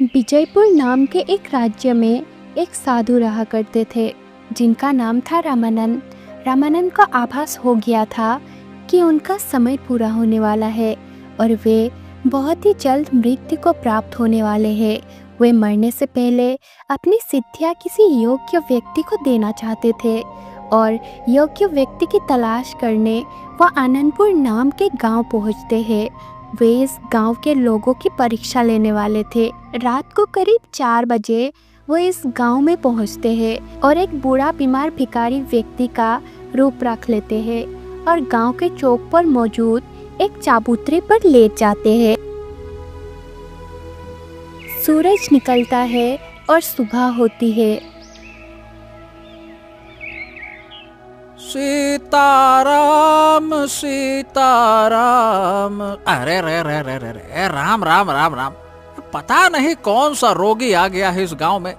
विजयपुर नाम के एक राज्य में एक साधु रहा करते थे जिनका नाम था रामानंद। रामानंद को आभास हो गया था कि उनका समय पूरा होने वाला है और वे बहुत ही जल्द मृत्यु को प्राप्त होने वाले हैं। वे मरने से पहले अपनी सिद्धियां किसी योग्य व्यक्ति को देना चाहते थे और योग्य व्यक्ति की तलाश करने वह आनंदपुर नाम के गांव पहुंचते हैं। वे इस गांव के लोगों की परीक्षा लेने वाले थे। रात को करीब 4 बजे वो इस गांव में पहुंचते हैं और एक बूढ़ा बीमार भिखारी व्यक्ति का रूप रख लेते हैं और गांव के चौक पर मौजूद एक चबूतरे पर लेट जाते हैं। सूरज निकलता है और सुबह होती है। सीताराम सीताराम। अरे रे रे रे रे रे, राम राम राम राम। पता नहीं कौन सा रोगी आ गया है इस गांव में।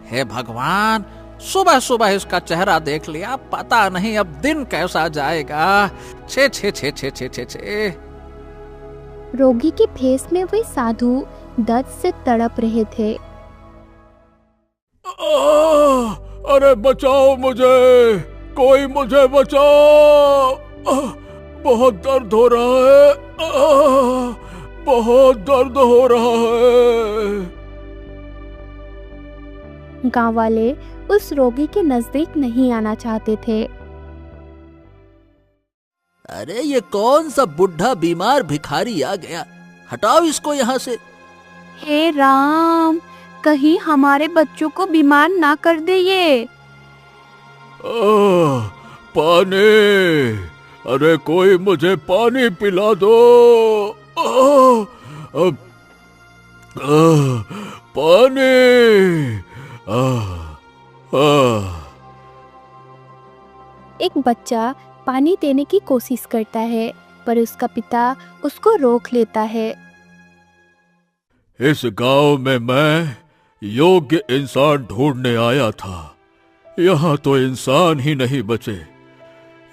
हे भगवान, सुबह सुबह इसका चेहरा देख लिया, पता नहीं अब दिन कैसा जाएगा। छे छे छे छे छे छे छे। रोगी के फेस में वे साधु दर्द से तड़प रहे थे। अरे बचाओ मुझे, कोई मुझे बचाओ, बहुत दर्द हो रहा है, बहुत दर्द हो रहा है। गांव वाले उस रोगी के नजदीक नहीं आना चाहते थे। अरे ये कौन सा बुढ़ा बीमार भिखारी आ गया, हटाओ इसको यहाँ से। हे राम, कहीं हमारे बच्चों को बीमार ना कर दे ये। पानी, अरे कोई मुझे पानी पिला दो। पानी। एक बच्चा पानी देने की कोशिश करता है पर उसका पिता उसको रोक लेता है। इस गांव में मैं योग्य इंसान ढूंढने आया था, यहाँ तो इंसान ही नहीं बचे।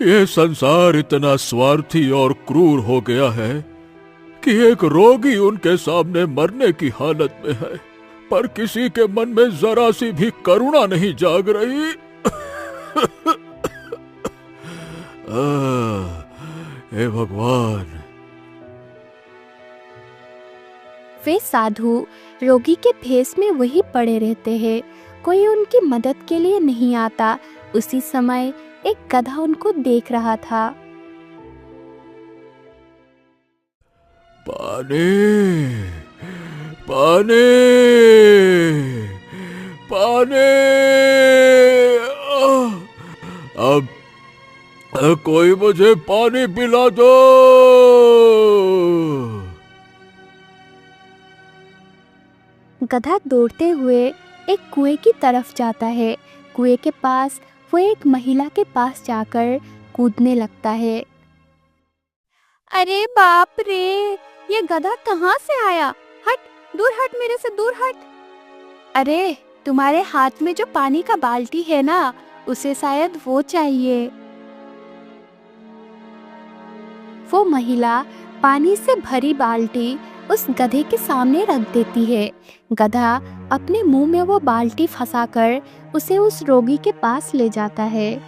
ये संसार इतना स्वार्थी और क्रूर हो गया है कि एक रोगी उनके सामने मरने की हालत में है, पर किसी के मन में जरा सी भी करुणा नहीं जाग रही। हे भगवान। वे साधु रोगी के भेष में वही पड़े रहते हैं, कोई उनकी मदद के लिए नहीं आता। उसी समय एक गधा उनको देख रहा था। पानी, पानी, पानी। अब कोई मुझे पानी पिला दो। गधा दौड़ते हुए एक कुएं की तरफ जाता है। कुएं के पास वो एक महिला के पास जाकर कूदने लगता है। अरे बाप रे, ये गधा कहाँ से आया? हट, दूर हट, मेरे से दूर हट। अरे तुम्हारे हाथ में जो पानी का बाल्टी है ना, उसे शायद वो चाहिए। वो महिला पानी से भरी बाल्टी उस गधे के सामने रख देती है। गधा अपने मुंह में वो बाल्टी फंसाकर उसे उस रोगी के पास ले जाता है।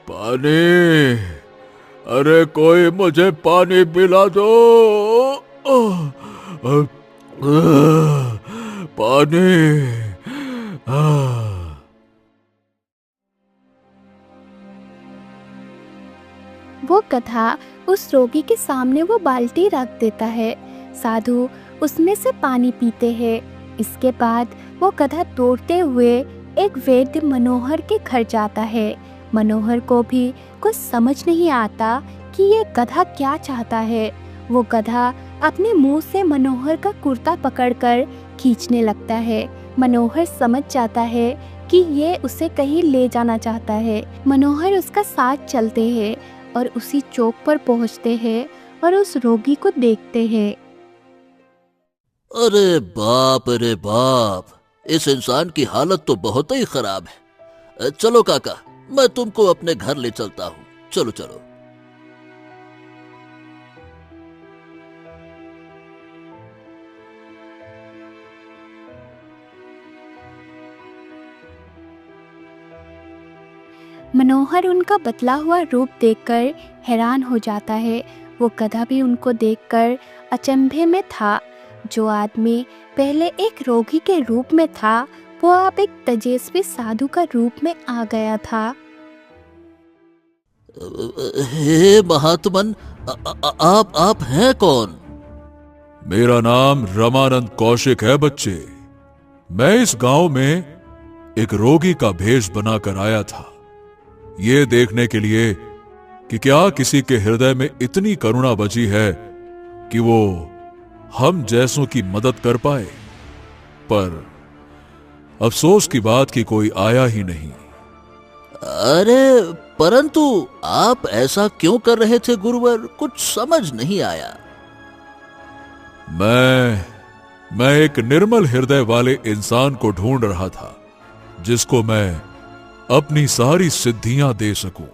पानी, अरे कोई मुझे पानी पिला दो। पानी। वो गधा उस रोगी के सामने वो बाल्टी रख देता है। साधु उसमें से पानी पीते हैं। इसके बाद वो गधा दौड़ते हुए एक वैद्य मनोहर के घर जाता है। मनोहर को भी कुछ समझ नहीं आता कि ये गधा क्या चाहता है। वो गधा अपने मुंह से मनोहर का कुर्ता पकड़कर खींचने लगता है। मनोहर समझ जाता है कि ये उसे कहीं ले जाना चाहता है। मनोहर उसका साथ चलते हैं और उसी चौक पर पहुंचते हैं और उस रोगी को देखते हैं। अरे बाप, इस इंसान की हालत तो बहुत ही खराब है। चलो काका, मैं तुमको अपने घर ले चलता हूँ, चलो चलो। मनोहर उनका बदला हुआ रूप देखकर हैरान हो जाता है। वो गधा भी उनको देखकर अचंभे में था। जो आदमी पहले एक रोगी के रूप में था, वो अब एक तेजस्वी साधु का रूप में आ गया था। हे महात्मन, आप हैं कौन? मेरा नाम रमानंद कौशिक है बच्चे। मैं इस गांव में एक रोगी का भेष बनाकर आया था, ये देखने के लिए कि क्या किसी के हृदय में इतनी करुणा बची है कि वो हम जैसों की मदद कर पाए। पर अफसोस की बात कि कोई आया ही नहीं। अरे परंतु आप ऐसा क्यों कर रहे थे गुरुवर? कुछ समझ नहीं आया। मैं एक निर्मल हृदय वाले इंसान को ढूंढ रहा था, जिसको मैं अपनी सारी सिद्धियां दे सकूं।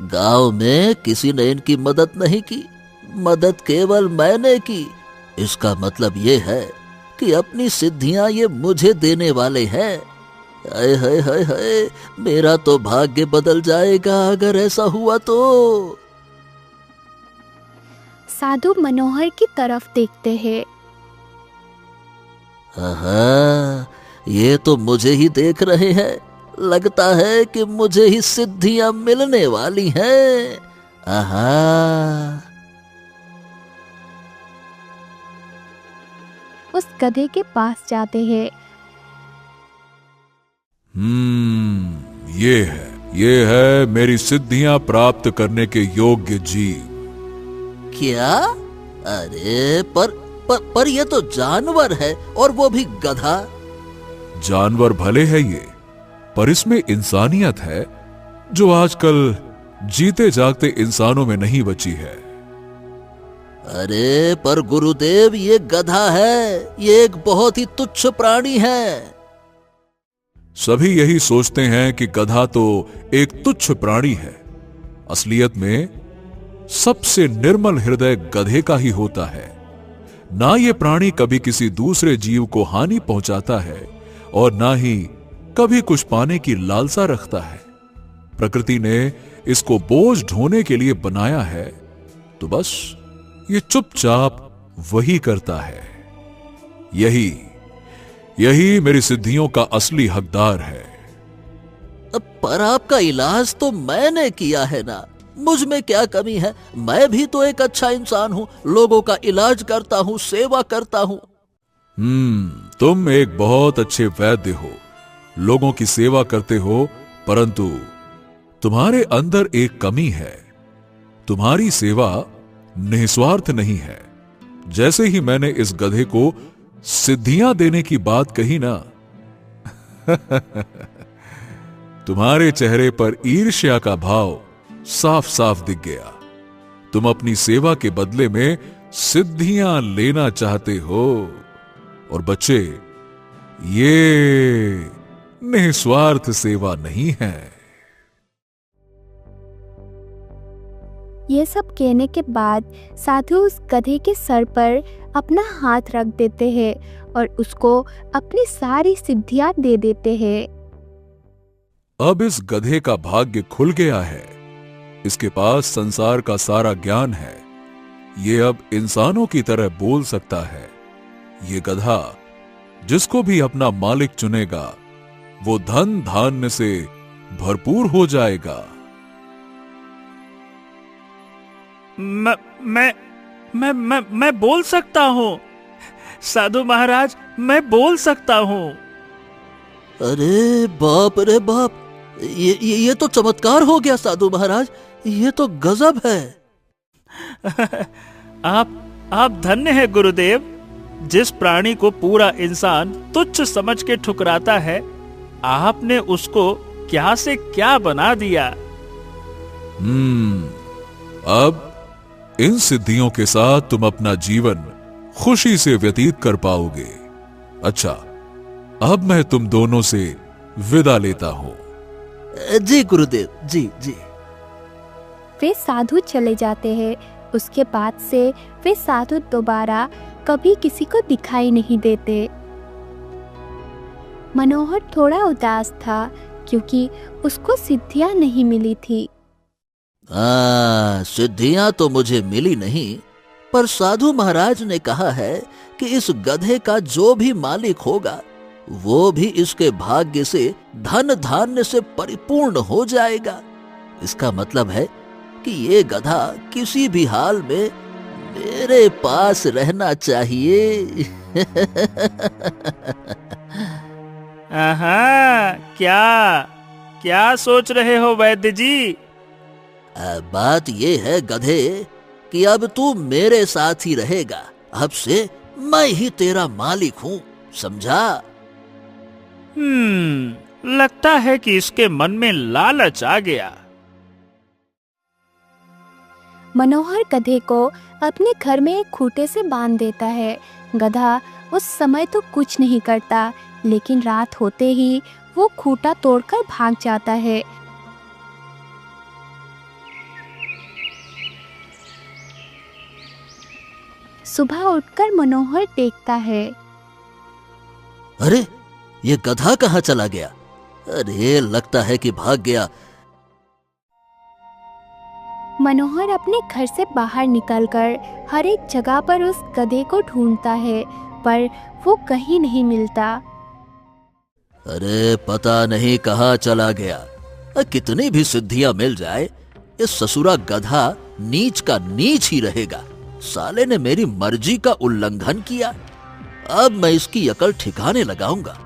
गांव में किसी ने इनकी मदद नहीं की, मदद केवल मैंने की। इसका मतलब ये है कि अपनी सिद्धियां ये मुझे देने वाले हैं। हाय हाय हाय हाय, मेरा तो भाग्य बदल जाएगा अगर ऐसा हुआ तो। साधु मनोहर की तरफ देखते हैं। ये तो मुझे ही देख रहे हैं। लगता है कि मुझे ही सिद्धियां मिलने वाली हैं। उस गधे के पास जाते हैं। ये है मेरी सिद्धियां प्राप्त करने के योग्य जीव। क्या? अरे पर ये तो जानवर है, और वो भी गधा। जानवर भले है ये, पर इसमें इंसानियत है जो आजकल जीते जागते इंसानों में नहीं बची है। अरे पर गुरुदेव, ये गधा है, ये एक बहुत ही तुच्छ प्राणी है। सभी यही सोचते हैं कि गधा तो एक तुच्छ प्राणी है। असलियत में सबसे निर्मल हृदय गधे का ही होता है। ना ये प्राणी कभी किसी दूसरे जीव को हानि पहुंचाता है, और ना ही कभी कुछ पाने की लालसा रखता है। प्रकृति ने इसको बोझ ढोने के लिए बनाया है, तो बस ये चुपचाप वही करता है। यही मेरी सिद्धियों का असली हकदार है। पर आपका इलाज तो मैंने किया है ना, मुझ में क्या कमी है? मैं भी तो एक अच्छा इंसान हूं, लोगों का इलाज करता हूं, सेवा करता हूं। तुम एक बहुत अच्छे वैद्य हो, लोगों की सेवा करते हो, परंतु तुम्हारे अंदर एक कमी है। तुम्हारी सेवा निस्वार्थ नहीं है। जैसे ही मैंने इस गधे को सिद्धियां देने की बात कही ना, तुम्हारे चेहरे पर ईर्ष्या का भाव साफ साफ दिख गया। तुम अपनी सेवा के बदले में सिद्धियां लेना चाहते हो। और बच्चे, ये निस्वार्थ सेवा नहीं है। ये सब कहने के बाद साधु उस गधे के सर पर अपना हाथ रख देते हैं और उसको अपनी सारी सिद्धियां दे देते हैं। अब इस गधे का भाग्य खुल गया है। इसके पास संसार का सारा ज्ञान है। ये अब इंसानों की तरह बोल सकता है। ये गधा जिसको भी अपना मालिक चुनेगा, वो धन धान्य से भरपूर हो जाएगा। मैं बोल सकता हूँ साधु महाराज, मैं बोल सकता हूँ। अरे बाप रे बाप, ये तो चमत्कार हो गया साधु महाराज, ये तो गजब है। आप धन्य है गुरुदेव। जिस प्राणी को पूरा इंसान तुच्छ समझ के ठुकराता है, आपने उसको क्या से क्या बना दिया। अब इन सिद्धियों के साथ तुम अपना जीवन खुशी से व्यतीत कर पाओगे। अच्छा, अब मैं तुम दोनों से विदा लेता हूं। जी गुरुदेव, जी जी। वे साधु चले जाते हैं। उसके बाद से वे साधु दोबारा कभी किसी को दिखाई नहीं देते। मनोहर थोड़ा उदास था क्योंकि उसको सिद्धियां नहीं मिली थी। सिद्धियां तो मुझे मिली नहीं, पर साधु महाराज ने कहा है कि इस गधे का जो भी मालिक होगा वो भी इसके भाग्य से धन धान्य से परिपूर्ण हो जाएगा। इसका मतलब है कि ये गधा किसी भी हाल में मेरे पास रहना चाहिए। क्या क्या सोच रहे हो वैद्य जी? बात ये है गधे कि अब तू मेरे साथ ही रहेगा। अब से मैं ही तेरा मालिक हूँ, समझा? लगता है कि इसके मन में लालच आ गया। मनोहर गधे को अपने घर में एक खूंटे से बांध देता है। गधा उस समय तो कुछ नहीं करता, लेकिन रात होते ही वो खूंटा तोड़कर भाग जाता है। सुबह उठकर मनोहर देखता है, अरे ये गधा कहाँ चला गया? अरे लगता है कि भाग गया। मनोहर अपने घर से बाहर निकलकर हर एक जगह पर उस गधे को ढूंढता है, पर वो कहीं नहीं मिलता। अरे पता नहीं कहाँ चला गया। कितनी भी सिद्धियां मिल जाए, ये ससुरा गधा नीच का नीच ही रहेगा। साले ने मेरी मर्जी का उल्लंघन किया। अब मैं इसकी अकल ठिकाने लगाऊंगा।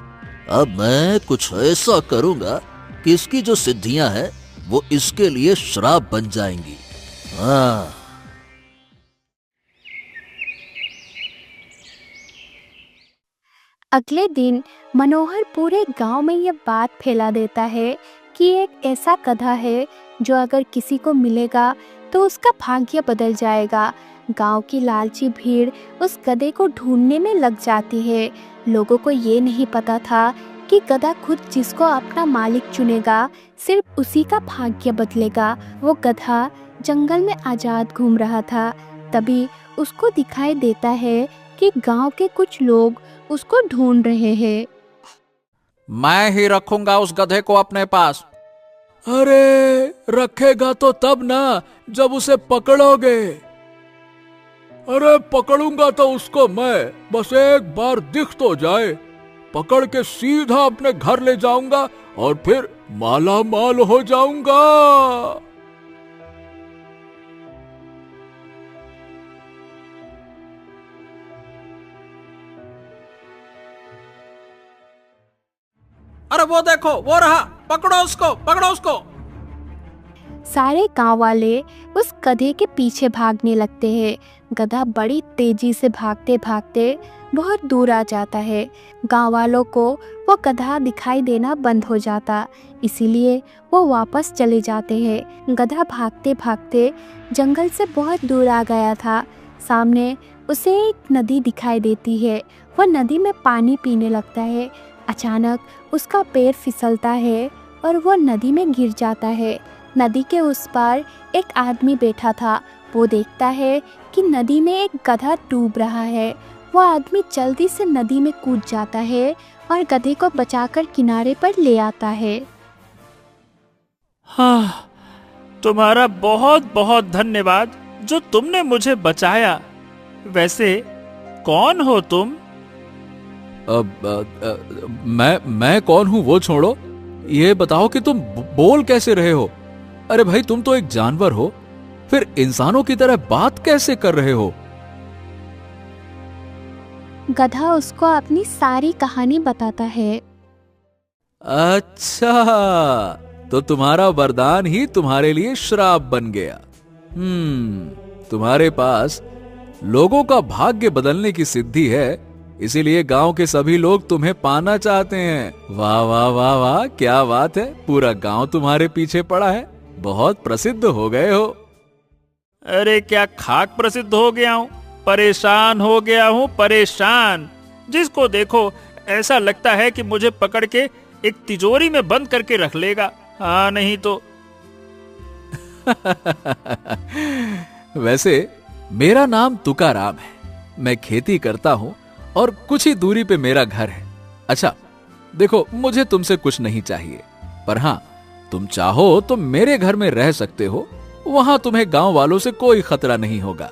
अब मैं कुछ ऐसा करूंगा कि इसकी जो सिद्धियां हैं वो इसके लिए श्राप बन जाएंगी। अगले दिन मनोहर पूरे गांव में ये बात फैला देता है कि एक ऐसा गधा है जो अगर किसी को मिलेगा तो उसका भाग्य बदल जाएगा। गांव की लालची भीड़ उस गधे को ढूंढने में लग जाती है। लोगों को ये नहीं पता था कि गधा खुद जिसको अपना मालिक चुनेगा सिर्फ उसी का भाग्य बदलेगा। वो गधा जंगल में आजाद घूम रहा था। तभी उसको दिखाई देता है कि गांव के कुछ लोग उसको ढूंढ रहे हैं। मैं ही रखूंगा उस गधे को अपने पास। अरे रखेगा तो तब ना जब उसे पकड़ोगे। अरे पकड़ूंगा तो उसको मैं, बस एक बार दिख तो जाए। पकड़ के सीधा अपने घर ले जाऊंगा और फिर माला माल हो जाऊंगा। अरे वो देखो, वो रहा, पकड़ो उसको, पकड़ो उसको। सारे गांव वाले उस गधे के पीछे भागने लगते हैं। गधा बड़ी तेजी से भागते भागते बहुत दूर आ जाता है। गांव वालों को वो गधा दिखाई देना बंद हो जाता, इसीलिए वो वापस चले जाते हैं। गधा भागते भागते जंगल से बहुत दूर आ गया था। सामने उसे एक नदी दिखाई देती है। वो नदी में पानी पीने लगता है। अचानक उसका पैर फिसलता है और वो नदी में गिर जाता है। नदी के उस पार एक आदमी बैठा था। वो देखता है कि नदी में एक गधा डूब रहा है। वो आदमी जल्दी से नदी में कूद जाता है और गधे को बचाकर किनारे पर ले आता है। हाँ, तुम्हारा बहुत बहुत धन्यवाद जो तुमने मुझे बचाया। वैसे कौन हो तुम? मैं कौन हूँ वो छोड़ो, ये बताओ कि तुम बोल कैसे रहे हो? अरे भाई तुम तो एक जानवर हो, फिर इंसानों की तरह बात कैसे कर रहे हो? गधा उसको अपनी सारी कहानी बताता है। अच्छा, तो तुम्हारा वरदान ही तुम्हारे लिए श्राप बन गया। तुम्हारे पास लोगों का भाग्य बदलने की सिद्धि है, इसीलिए गांव के सभी लोग तुम्हें पाना चाहते हैं। वाह वाह वाह वाह, क्या बात है, पूरा गांव तुम्हारे पीछे पड़ा है, बहुत प्रसिद्ध हो गए हो। अरे क्या खाक प्रसिद्ध हो गया हूँ, परेशान हो गया हूँ, परेशान। जिसको देखो ऐसा लगता है कि मुझे पकड़ के एक तिजोरी में बंद करके रख लेगा। हाँ नहीं तो। वैसे मेरा नाम तुकाराम है, मैं खेती करता हूँ और कुछ ही दूरी पे मेरा घर है। अच्छा, देखो, मुझे तुमसे कुछ नहीं चाहिए, पर हाँ, तुम चाहो तो मेरे घर में रह सकते हो। वहां तुम्हें गांव वालों से कोई खतरा नहीं होगा।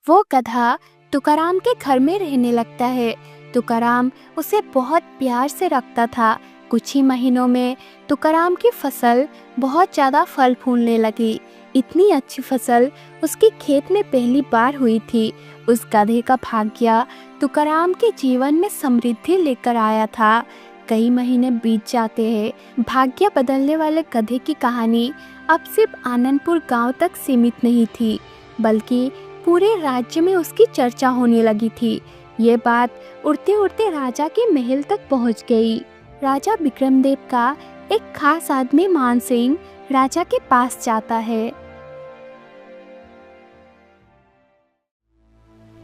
वो गधा तुकाराम के घर में रहने लगता है। तुकाराम उसे बहुत प्यार से रखता था। कुछ ही महीनों में तुकाराम की फसल बहुत ज़्यादा फल फूलने लगी। इतनी अच्छी फसल उसके खेत में पहली बार हुई थी। उस गधे का भाग्य तुकाराम के जीवन में समृद्धि लेकर आया था। कई महीने बीत जाते हैं। भाग्य बदलने वाले गधे की कहानी अब सिर्फ आनंदपुर गांव तक सीमित नहीं थी, बल्कि पूरे राज्य में उसकी चर्चा होने लगी थी। ये बात उड़ते उड़ते राजा के महल तक पहुंच गई। राजा विक्रमदेव का एक खास आदमी मानसिंह राजा के पास जाता है।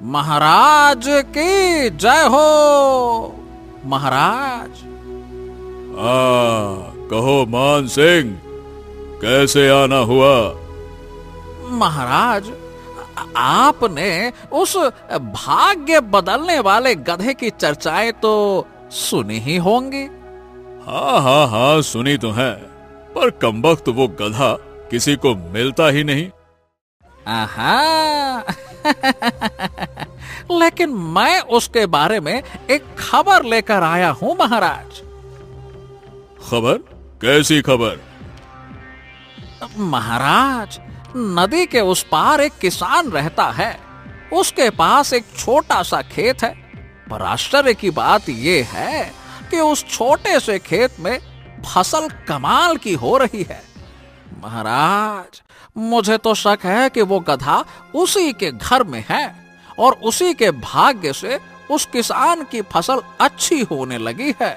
महाराज की जय हो। महाराज। कहो मान सिंह, कैसे आना हुआ? महाराज, आपने उस भाग्य बदलने वाले गधे की चर्चाएं तो सुनी ही होंगी। हाँ, सुनी तो है, पर कमबख्त वो गधा किसी को मिलता ही नहीं। आहा। लेकिन मैं उसके बारे में एक खबर लेकर आया हूं महाराज। खबर? कैसी खबर? महाराज, नदी के उस पार एक किसान रहता है। उसके पास एक छोटा सा खेत है, पर आश्चर्य की बात यह है कि उस छोटे से खेत में फसल कमाल की हो रही है। महाराज, मुझे तो शक है कि वो गधा उसी के घर में है और उसी के भाग्य से उस किसान की फसल अच्छी होने लगी है।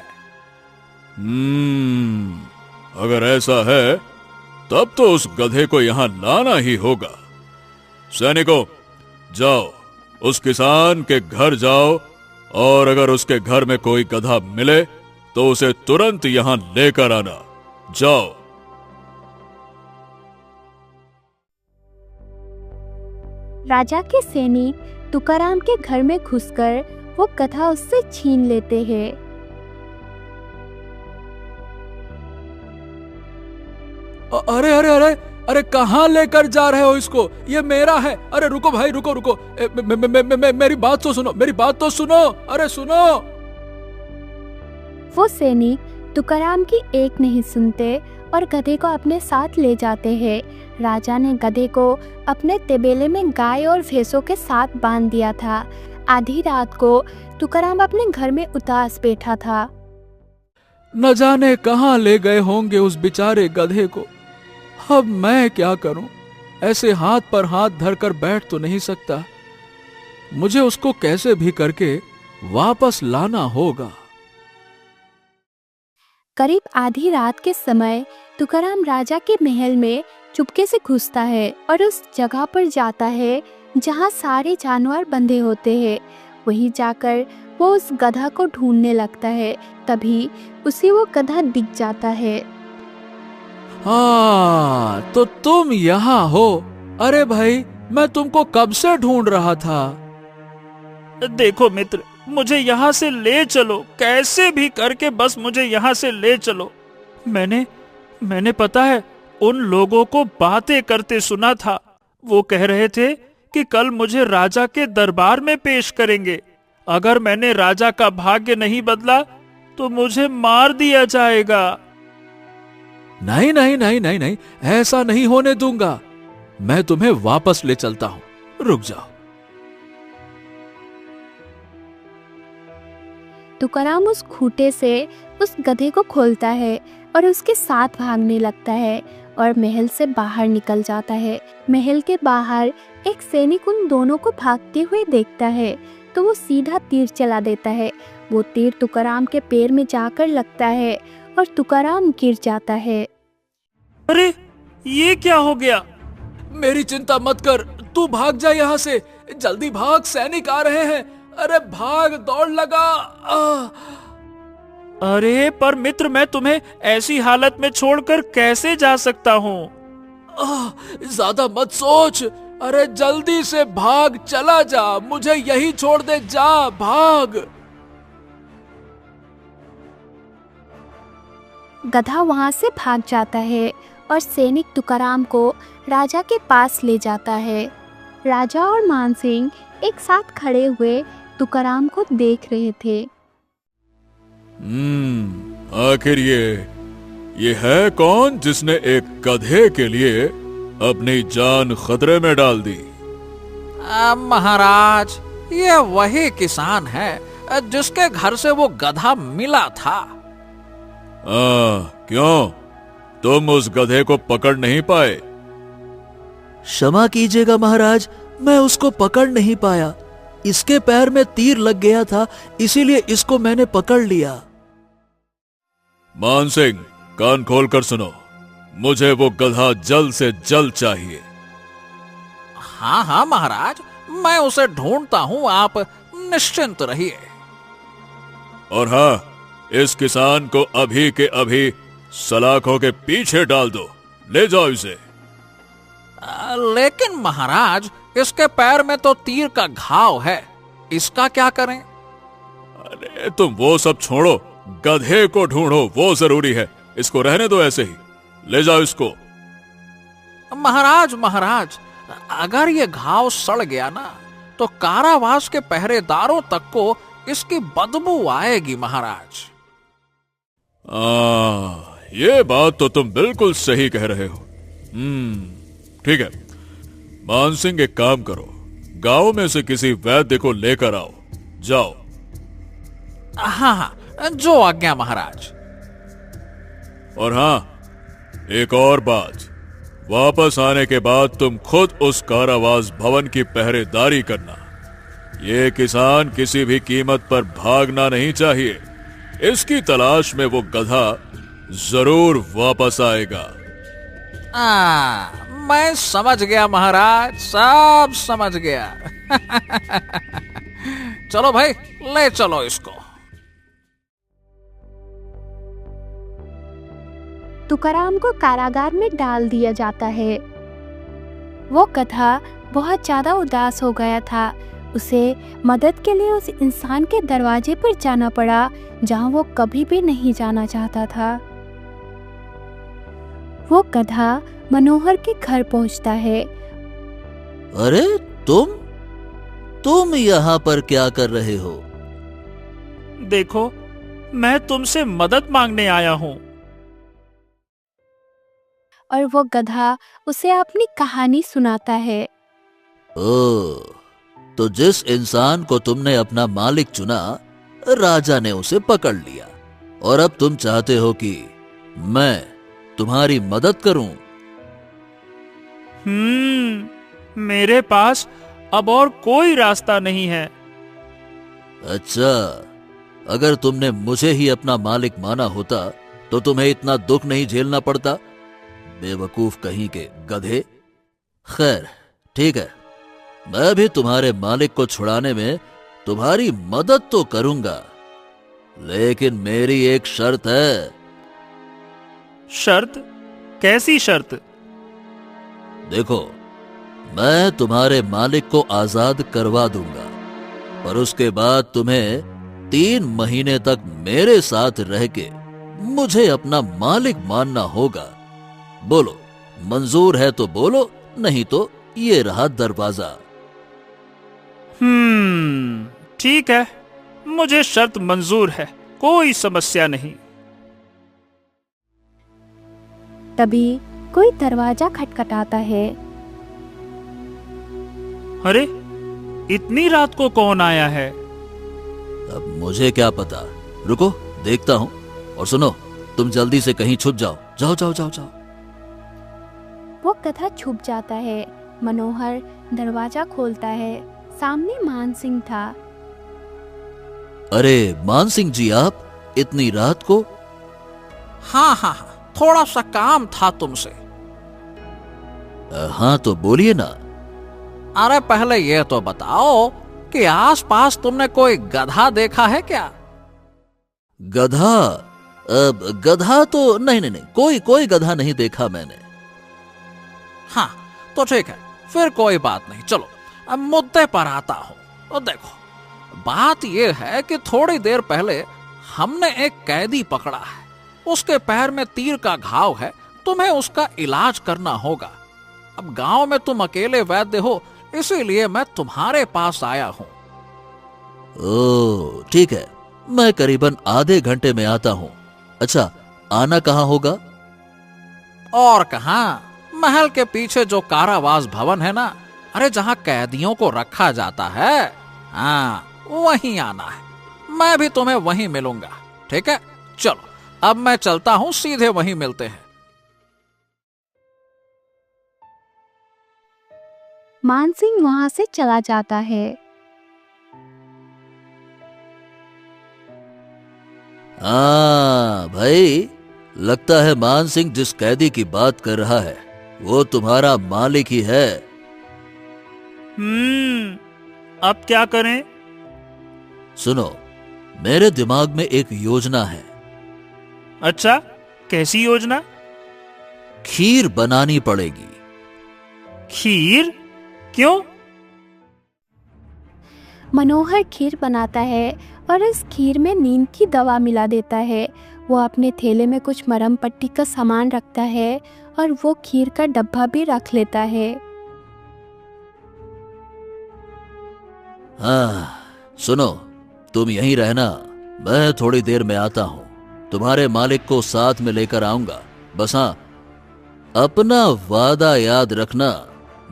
अगर ऐसा है तब तो उस गधे को यहां लाना ही होगा। सैनिकों, जाओ उस किसान के घर जाओ, और अगर उसके घर में कोई गधा मिले तो उसे तुरंत यहां लेकर आना। जाओ। राजा के सैनिक तुकाराम के घर में घुसकर वो गधा उससे छीन लेते हैं। अरे अरे अरे अरे, कहां लेकर जा रहे हो इसको? ये मेरा है। अरे रुको भाई, रुको। मेरी बात तो सुनो, मेरी बात तो सुनो। अरे सुनो। वो सैनिक तुकाराम की एक नहीं सुनते और गधे को अपने साथ ले जाते हैं। राजा ने गधे को अपने तबेले में गाय और भैंसों के साथ बांध दिया था। आधी रात को तुकाराम अपने घर में उदास बैठा था। न जाने कहां ले गए होंगे उस बेचारे गधे को। अब मैं क्या करूं? ऐसे हाथ पर हाथ धरकर बैठ तो नहीं सकता। मुझे उसको कैसे भी करके वापस लाना होगा। करीब आधी रात के समय तुकाराम राजा के महल में चुपके से घुसता है और उस जगह पर जाता है जहां सारे जानवर बंधे होते हैं। वहीं जाकर वो उस गधा को ढूंढने लगता है। तभी उसे वो गधा दिख जाता है। हाँ, तो तुम यहाँ हो। अरे भाई, मैं तुमको कब से ढूंढ रहा था। देखो मित्र, मुझे यहाँ से ले चलो, कैसे भी करके बस मुझे यहाँ से ले चलो। मैंने पता है, उन लोगों को बातें करते सुना था। वो कह रहे थे कि कल मुझे राजा के दरबार में पेश करेंगे। अगर मैंने राजा का भाग्य नहीं बदला तो मुझे मार दिया जाएगा। नहीं नहीं नहीं नहीं नहीं, ऐसा नहीं होने दूंगा। मैं तुम्हें वापस ले चलता हूं। रुक जाओ। तुकाराम उस खूंटे से उस गधे को खोलता है और उसके साथ भागने लगता है और महल से बाहर निकल जाता है। महल के बाहर एक सैनिक उन दोनों को भागते हुए देखता है तो वो सीधा तीर चला देता है। वो तीर तुकाराम के पैर में जाकर लगता है और तुकाराम गिर जाता है। अरे, ये क्या हो गया? मेरी चिंता मत कर, तू भाग जा यहाँ से। जल्दी भाग, सैनिक आ रहे हैं। अरे भाग, दौड़ लगा। अरे पर मित्र, मैं तुम्हें ऐसी हालत में छोड़कर कैसे जा सकता हूँ? ज्यादा मत सोच, अरे जल्दी से भाग, चला जा, मुझे यही छोड़ दे, जा भाग। गधा वहां से भाग जाता है और सैनिक तुकाराम को राजा के पास ले जाता है। राजा और मानसिंह एक साथ खड़े हुए तुकाराम को देख रहे थे। आखिर ये है कौन जिसने एक गधे के लिए अपनी जान खतरे में डाल दी? महाराज, ये वही किसान है जिसके घर से वो गधा मिला था। क्यों, तुम उस गधे को पकड़ नहीं पाए? क्षमा कीजिएगा महाराज, मैं उसको पकड़ नहीं पाया। इसके पैर में तीर लग गया था, इसीलिए इसको मैंने पकड़ लिया। मानसिंह, कान खोलकर सुनो, मुझे वो गधा जल्द से जल्द चाहिए। हाँ हाँ महाराज, मैं उसे ढूंढता हूँ, आप निश्चिंत रहिए। और हाँ, इस किसान को अभी के अभी सलाखों के पीछे डाल दो, ले जाओ इसे। लेकिन महाराज, इसके पैर में तो तीर का घाव है, इसका क्या करें? अरे तुम वो सब छोड़ो, गधे को ढूंढो, वो जरूरी है। इसको रहने दो ऐसे ही, ले जाओ इसको। महाराज, अगर ये घाव सड़ गया ना, तो कारावास के पहरेदारों तक को इसकी बदबू आएगी महाराज। ये बात तो तुम बिल्कुल सही कह रहे हो। ठीक है, मानसिंह एक काम करो, गांव में से किसी वैद्य को लेकर आओ, जाओ। हाँ, जो आज्ञा महाराज। और हाँ, एक और बात, वापस आने के बाद तुम खुद उस कारावास भवन की पहरेदारी करना। ये किसान किसी भी कीमत पर भागना नहीं चाहिए। इसकी तलाश में वो गधा जरूर वापस आएगा। मैं समझ गया महाराज, सब समझ गया। चलो भाई, ले चलो इसको। तुकाराम को कारागार में डाल दिया जाता है। वो गधा बहुत ज्यादा उदास हो गया था। उसे मदद के लिए उस इंसान के दरवाजे पर जाना पड़ा जहां वो कभी भी नहीं जाना चाहता था। वो गधा मनोहर के घर पहुंचता है। अरे तुम यहाँ पर क्या कर रहे हो? देखो, मैं तुमसे मदद मांगने आया हूँ। और वो गधा उसे अपनी कहानी सुनाता है। तो जिस इंसान को तुमने अपना मालिक चुना, राजा ने उसे पकड़ लिया, और अब तुम चाहते हो कि मैं तुम्हारी मदद करूं? मेरे पास अब और कोई रास्ता नहीं है। अच्छा, अगर तुमने मुझे ही अपना मालिक माना होता तो तुम्हें इतना दुख नहीं झेलना पड़ता। बेवकूफ कहीं के गधे। खैर ठीक है, मैं भी तुम्हारे मालिक को छुड़ाने में तुम्हारी मदद तो करूंगा, लेकिन मेरी एक शर्त है। शर्त? कैसी शर्त? देखो, मैं तुम्हारे मालिक को आजाद करवा दूंगा, पर उसके बाद तुम्हें 3 महीने तक मेरे साथ रह के मुझे अपना मालिक मानना होगा। बोलो, मंजूर है तो बोलो, नहीं तो ये रहा दरवाजा। ठीक है, मुझे शर्त मंजूर है, कोई समस्या नहीं। तभी कोई दरवाजा खटखटाता है। अरे, इतनी रात को कौन आया है? अब मुझे क्या पता, रुको देखता हूं। और सुनो, तुम जल्दी से कहीं छुप जाओ। जाओ जाओ जाओ जाओ। वो गधा छुप जाता है। मनोहर दरवाजा खोलता है। सामने मानसिंह था। अरे मानसिंह जी, आप इतनी रात को? हाँ, थोड़ा सा काम था तुमसे। हाँ तो बोलिए ना। अरे पहले ये तो बताओ कि आसपास तुमने कोई गधा देखा है क्या? गधा? गधा तो नहीं, कोई गधा नहीं देखा मैंने। हाँ तो ठीक है, फिर कोई बात नहीं। चलो अब मुद्दे पर आता हूँ। तो देखो, बात यह है कि थोड़ी देर पहले हमने एक कैदी पकड़ा है। उसके पैर में तीर का घाव है, तुम्हें उसका इलाज करना होगा। अब गांव में तुम अकेले वैद्य हो, इसीलिए मैं तुम्हारे पास आया हूँ। ओह ठीक है, मैं करीबन आधे घंटे में आता हूँ। अच्छा, आना कहाँ होगा? और कहाँ, महल के पीछे जो कारावास भवन है ना, अरे जहाँ कैदियों को रखा जाता है, हाँ वहीं आना है। मैं भी तुम्हें वहीं मिलूंगा। ठीक है, चलो अब मैं चलता हूँ, सीधे वहीं मिलते हैं। मानसिंह वहां से चला जाता है। हाँ भाई, लगता है मानसिंह जिस कैदी की बात कर रहा है वो तुम्हारा मालिक ही है। अब क्या करें? सुनो, मेरे दिमाग में एक योजना है। अच्छा, कैसी योजना? खीर बनानी पड़ेगी। खीर? क्यों? मनोहर खीर बनाता है और इस खीर में नींद की दवा मिला देता है। वो अपने थैले में कुछ मरहम पट्टी का सामान रखता है और वो खीर का डब्बा भी रख लेता है। हाँ सुनो, तुम यहीं रहना, मैं थोड़ी देर में आता हूँ। तुम्हारे मालिक को साथ में लेकर आऊंगा। बस हाँ, अपना वादा याद रखना।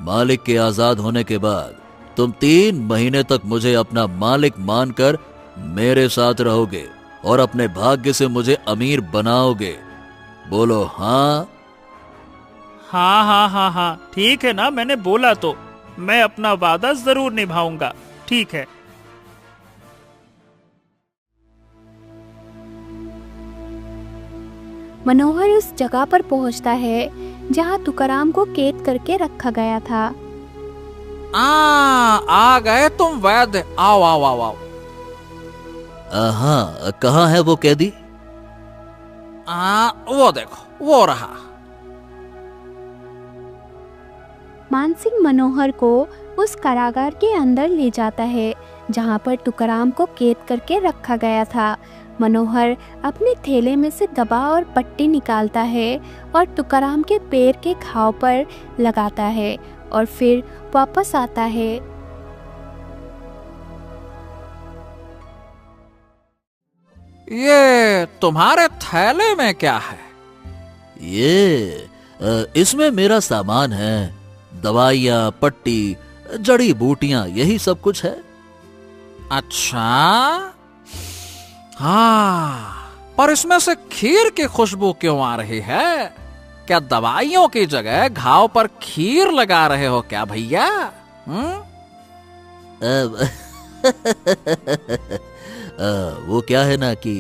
मालिक के आजाद होने के बाद तुम 3 महीने तक मुझे अपना मालिक मानकर मेरे साथ रहोगे और अपने भाग्य से मुझे अमीर बनाओगे। बोलो हाँ? हाँ हाँ हाँ हाँ, ठीक है ना, मैंने बोला तो। मैं अपना वादा जरूर निभाऊंगा। ठीक है। मनोहर उस जगह पर पहुंचता है जहां तुकाराम को कैद करके रखा गया था। आ गए तुम वैद्य, आओ आओ आओ आओ। हाँ, कहाँ है वो कैदी? वो देखो, वो रहा। मानसिंह मनोहर को उस कारागार के अंदर ले जाता है जहां पर तुकाराम को कैद करके रखा गया था। मनोहर अपने थैले में से दवा और पट्टी निकालता है और तुकाराम के पैर के घाव पर लगाता है और फिर वापस आता है। ये तुम्हारे थैले में क्या है? इसमें मेरा सामान है, दवाइयाँ, पट्टी, जड़ी बूटियां, यही सब कुछ है। अच्छा, हाँ, पर इसमें से खीर की खुशबू क्यों आ रही है? क्या दवाइयों की जगह घाव पर खीर लगा रहे हो क्या भैया? वो क्या है ना कि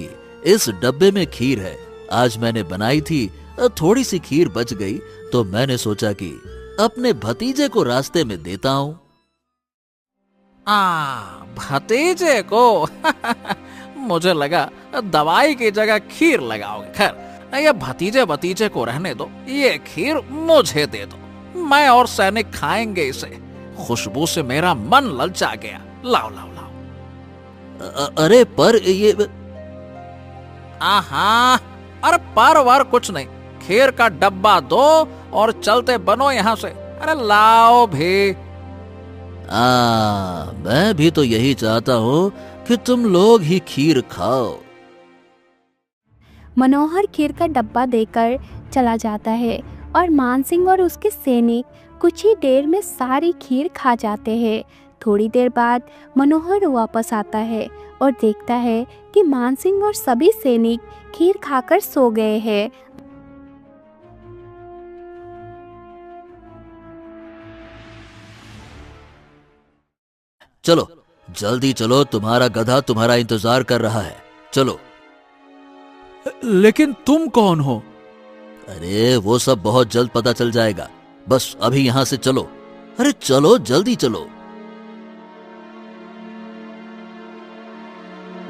इस डब्बे में खीर है, आज मैंने बनाई थी। थोड़ी सी खीर बच गई तो मैंने सोचा कि अपने भतीजे को रास्ते में देता हूं। भतीजे को? मुझे लगा दवाई की जगह खीर लगाओगे। खैर, ये भतीजे को रहने दो, ये खीर मुझे दे दो। मैं और सैनिक खाएंगे इसे। खुशबू से मेरा मन ललचा गया। लाओ लाओ लाओ। अरे पर ये अरे पर वार कुछ नहीं, खीर का डब्बा दो और चलते बनो यहाँ से। अरे लाओ भी। मैं भी तो यही चाहता हूँ कि तुम लोग ही खीर खाओ। मनोहर खीर का डब्बा देकर चला जाता है और मानसिंह और उसके सैनिक कुछ ही देर में सारी खीर खा जाते हैं। थोड़ी देर बाद मनोहर वापस आता है और देखता है कि मानसिंह और सभी सैनिक खीर खाकर सो गए हैं। चलो जल्दी चलो, तुम्हारा गधा तुम्हारा इंतजार कर रहा है। चलो। लेकिन तुम कौन हो? अरे वो सब बहुत जल्द पता चल जाएगा, बस अभी यहां से चलो। अरे चलो, जल्दी चलो।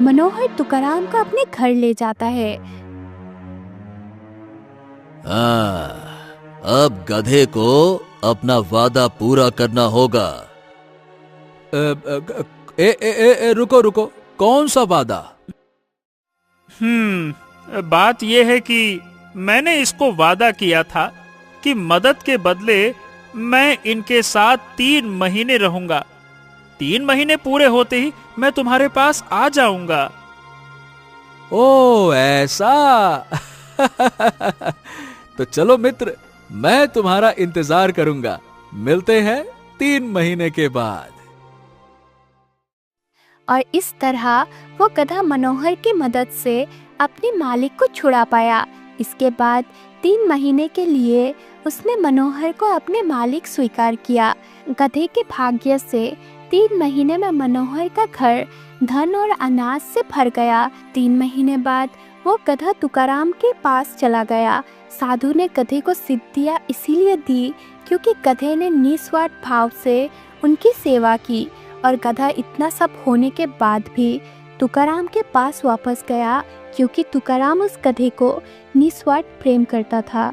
मनोहर तुकाराम को अपने घर ले जाता है। अब गधे को अपना वादा पूरा करना होगा। रुको रुको, कौन सा वादा? बात यह है कि मैंने इसको वादा किया था कि मदद के बदले मैं इनके साथ 3 महीने रहूंगा। 3 महीने पूरे होते ही मैं तुम्हारे पास आ जाऊंगा। ओ ऐसा। तो चलो मित्र, मैं तुम्हारा इंतजार करूंगा। मिलते हैं 3 महीने के बाद। और इस तरह वो गधा मनोहर की मदद से अपने मालिक को छुड़ा पाया। इसके बाद 3 महीने के लिए उसने मनोहर को अपने मालिक स्वीकार किया। गधे के भाग्य से 3 महीने में मनोहर का घर धन और अनाज से भर गया। 3 महीने बाद वो गधा तुकाराम के पास चला गया। साधु ने गधे को सिद्धियाँ इसीलिए दी क्योंकि गधे ने निस्वार्थ भाव से उनकी सेवा की। और गधा इतना सब होने के बाद भी तुकाराम के पास वापस गया क्योंकि तुकाराम उस गधे को निस्वार्थ प्रेम करता था।